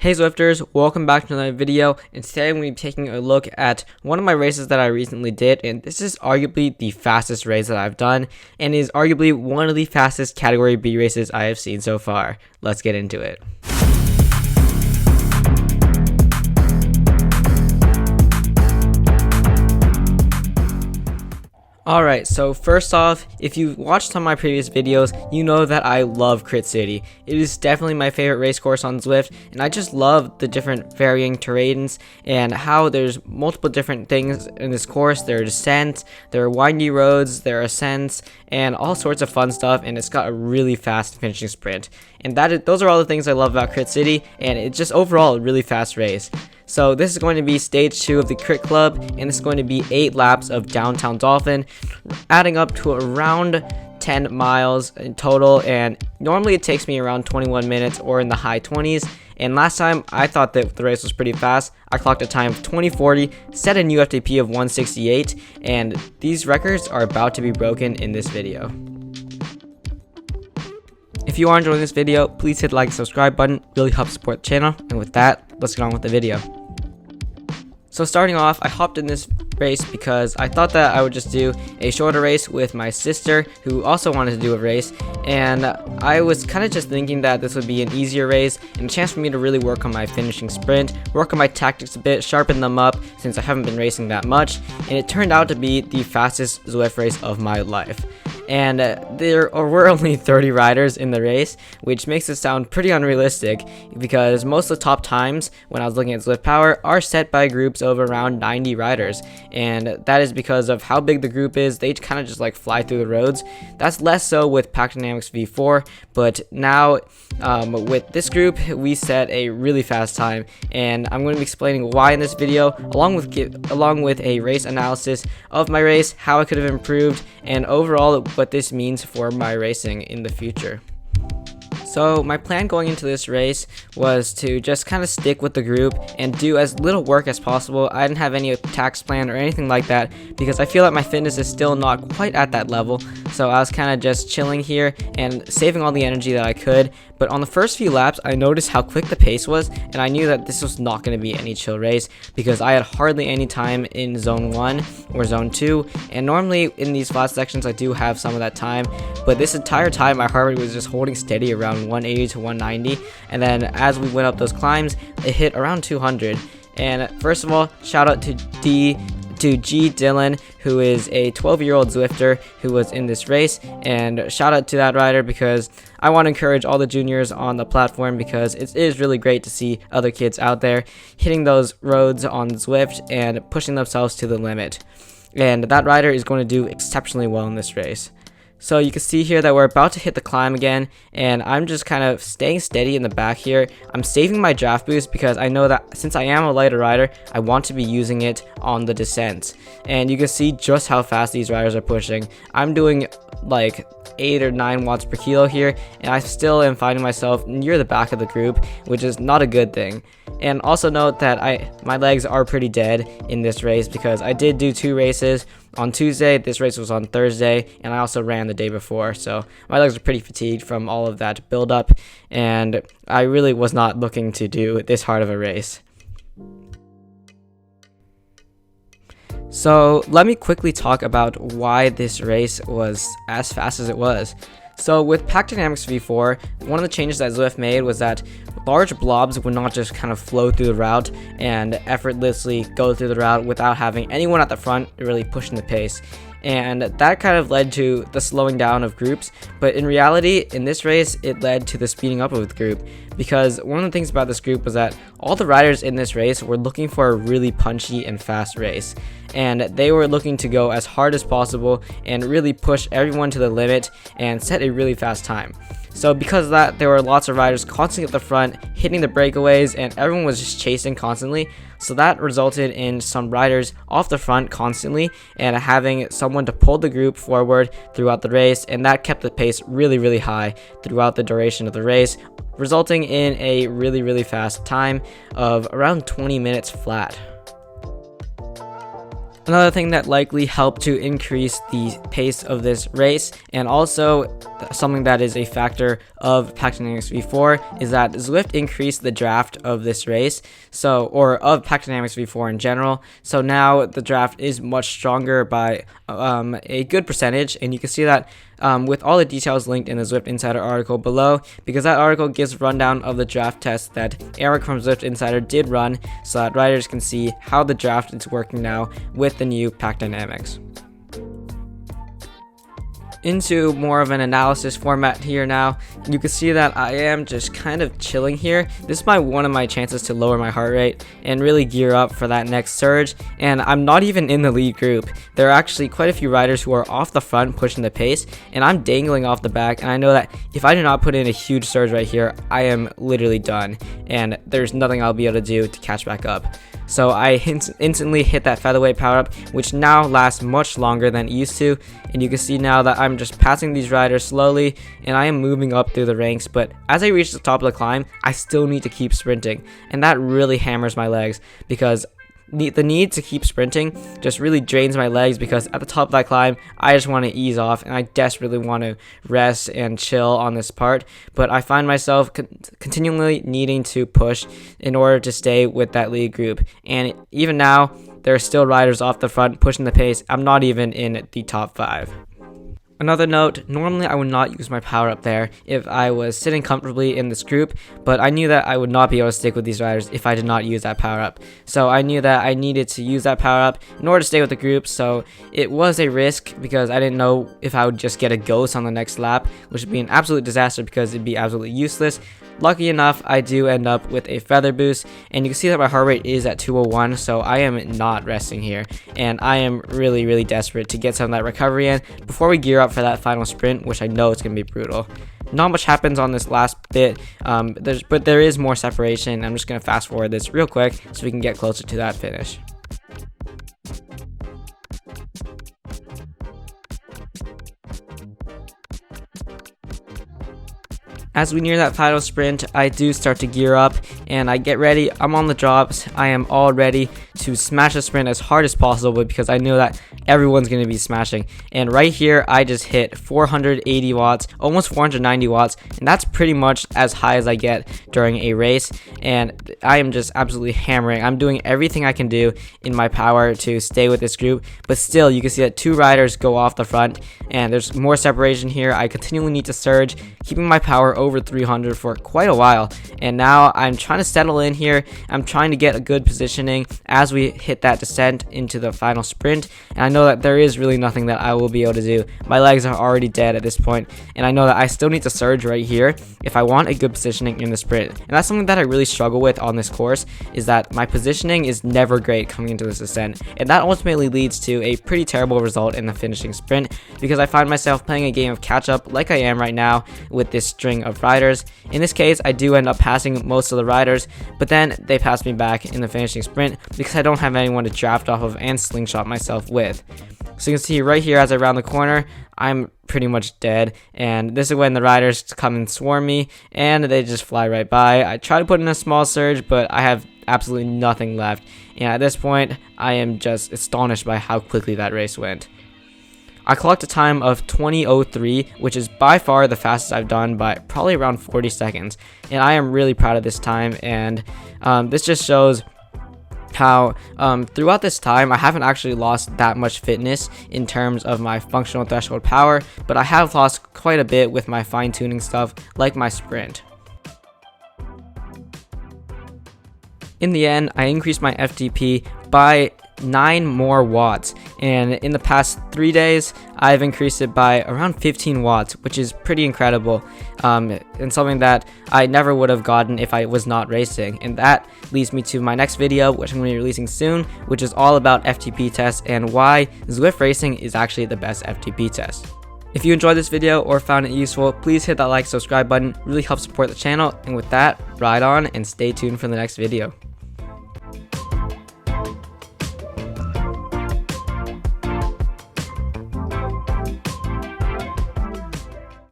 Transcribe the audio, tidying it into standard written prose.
Hey Zwifters, welcome back to another video, and today I'm going to be taking a look at one of my races that I recently did, and this is arguably the fastest race that I've done, and is arguably one of the fastest Category B races I have seen so far. Let's get into it. Alright, so first off, if you've watched some of my previous videos, you know that I love Crit City. It is definitely my favorite race course on Zwift, and I just love the different varying terrains and how there's multiple different things in this course. There are descents, there are windy roads, there are ascents, and all sorts of fun stuff, and it's got a really fast finishing sprint. And those are all the things I love about Crit City, and it's just overall a really fast race. So this is going to be stage 2 of the Crit Club, and this is going to be 8 laps of downtown Dolphin, adding up to around 10 miles in total, and normally it takes me around 21 minutes or in the high 20s. And last time I thought that the race was pretty fast. I clocked a time of 20:40, set a new FTP of 168, and these records are about to be broken in this video. If you are enjoying this video, please hit the like and subscribe button, really helps support the channel, and with that, let's get on with the video. So starting off, I hopped in this race because I thought that I would just do a shorter race with my sister, who also wanted to do a race, and I was kind of just thinking that this would be an easier race and a chance for me to really work on my finishing sprint, work on my tactics a bit, sharpen them up since I haven't been racing that much, and it turned out to be the fastest Zwift race of my life. And there were only 30 riders in the race, which makes it sound pretty unrealistic because most of the top times when I was looking at Zwift Power are set by groups of around 90 riders, and that is because of how big the group is. They kind of just like fly through the roads. That's less so with Pack Dynamics V4, but now with this group we set a really fast time, and I'm going to be explaining why in this video, along with a race analysis of my race, how I could have improved, and overall what this means for my racing in the future. So my plan going into this race was to just kind of stick with the group and do as little work as possible. I didn't have any attacks planned or anything like that because I feel like my fitness is still not quite at that level. So I was kind of just chilling here and saving all the energy that I could. But on the first few laps, I noticed how quick the pace was, and I knew that this was not going to be any chill race because I had hardly any time in zone 1 or zone 2, and normally in these flat sections I do have some of that time, but this entire time my heart rate was just holding steady around 180 to 190, and then as we went up those climbs, it hit around 200. And first of all, shout out to G. Dylan, who is a 12-year-old Zwifter who was in this race, and shout out to that rider because I want to encourage all the juniors on the platform because it is really great to see other kids out there hitting those roads on Zwift and pushing themselves to the limit. And that rider is going to do exceptionally well in this race. So you can see here that we're about to hit the climb again, and I'm just kind of staying steady in the back here. I'm saving my draft boost because I know that since I am a lighter rider, I want to be using it on the descent. And you can see just how fast these riders are pushing. I'm doing like 8 or 9 watts per kilo here, and I still am finding myself near the back of the group, which is not a good thing. And also note that my legs are pretty dead in this race because I did do 2 races on Tuesday. This race was on Thursday, and I also ran the day before, so my legs are pretty fatigued from all of that build up, and I really was not looking to do this hard of a race. So let me quickly talk about why this race was as fast as it was. So with Pack Dynamics V4, one of the changes that Zwift made was that large blobs would not just kind of flow through the route and effortlessly go through the route without having anyone at the front really pushing the pace. And that kind of led to the slowing down of groups, but in reality, in this race, it led to the speeding up of the group, because one of the things about this group was that all the riders in this race were looking for a really punchy and fast race, and they were looking to go as hard as possible and really push everyone to the limit and set a really fast time. So because of that, there were lots of riders constantly at the front, hitting the breakaways, and everyone was just chasing constantly. So that resulted in some riders off the front constantly and having someone to pull the group forward throughout the race, and that kept the pace really, really high throughout the duration of the race, resulting in a really, really fast time of around 20 minutes flat. Another thing that likely helped to increase the pace of this race, and also something that is a factor of Pack Dynamics V4, is that Zwift increased the draft of this race, or of Pack Dynamics V4 in general. So now the draft is much stronger by a good percentage, and you can see that with all the details linked in the Zwift Insider article below, because that article gives a rundown of the draft test that Eric from Zwift Insider did run, so that riders can see how the draft is working now with the new Pack Dynamics. Into more of an analysis format here now, you can see that I am just kind of chilling here. This is one of my chances to lower my heart rate and really gear up for that next surge, and I'm not even in the lead group. There are actually quite a few riders who are off the front pushing the pace, and I'm dangling off the back, and I know that if I do not put in a huge surge right here, I am literally done, and there's nothing I'll be able to do to catch back up. So I instantly hit that featherweight power up, which now lasts much longer than it used to, and you can see now that I'm just passing these riders slowly and I am moving up through the ranks. But as I reach the top of the climb, I still need to keep sprinting, and that really hammers my legs, because the need to keep sprinting just really drains my legs, because at the top of that climb I just want to ease off and I desperately want to rest and chill on this part, but I find myself continually needing to push in order to stay with that lead group. And even now there are still riders off the front pushing the pace. I'm not even in the top 5. Another note, normally I would not use my power up there if I was sitting comfortably in this group, but I knew that I would not be able to stick with these riders if I did not use that power up. So I knew that I needed to use that power up in order to stay with the group, so it was a risk because I didn't know if I would just get a ghost on the next lap, which would be an absolute disaster because it'd be absolutely useless. Lucky enough, I do end up with a feather boost, and you can see that my heart rate is at 201, so I am not resting here, and I am really desperate to get some of that recovery in before we gear up for that final sprint, which I know it's going to be brutal. Not much happens on this last bit, but there is more separation. I'm just going to fast forward this real quick so we can get closer to that finish. As we near that final sprint, I do start to gear up and I get ready. I'm on the drops. I am all ready to smash the sprint as hard as possible because I know that everyone's going to be smashing. And right here, I just hit 480 watts, almost 490 watts, and that's pretty much as high as I get during a race. And I am just absolutely hammering. I'm doing everything I can do in my power to stay with this group, but still, you can see that 2 riders go off the front, and there's more separation here. I continually need to surge, keeping my power over 300 for quite a while, and now I'm trying to settle in here. I'm trying to get a good positioning as we hit that descent into the final sprint, and I know that there is really nothing that I will be able to do. My legs are already dead at this point, and I know that I still need to surge right here if I want a good positioning in the sprint. And that's something that I really struggle with on this course, is that my positioning is never great coming into this descent, and that ultimately leads to a pretty terrible result in the finishing sprint, because I find myself playing a game of catch up like I am right now with this string of riders. In this case, I do end up passing most of the riders, but then they pass me back in the finishing sprint because I don't have anyone to draft off of and slingshot myself with. So you can see right here as I round the corner, I'm pretty much dead, and this is when the riders come and swarm me and they just fly right by. I try to put in a small surge, but I have absolutely nothing left, and at this point I am just astonished by how quickly that race went. I clocked a time of 20:03, which is by far the fastest I've done by probably around 40 seconds, and I am really proud of this time. And this just shows how throughout this time I haven't actually lost that much fitness in terms of my functional threshold power, but I have lost quite a bit with my fine-tuning stuff like my sprint. In the end, I increased my FTP by 9 more watts, and in the past 3 days I've increased it by around 15 watts, which is pretty incredible, and something that I never would have gotten if I was not racing. And that leads me to my next video, which I'm going to be releasing soon, which is all about FTP tests and why Zwift racing is actually the best FTP test. If you enjoyed this video or found it useful, please hit that like, subscribe button. It really helps support the channel. And with that, ride on and stay tuned for the next video.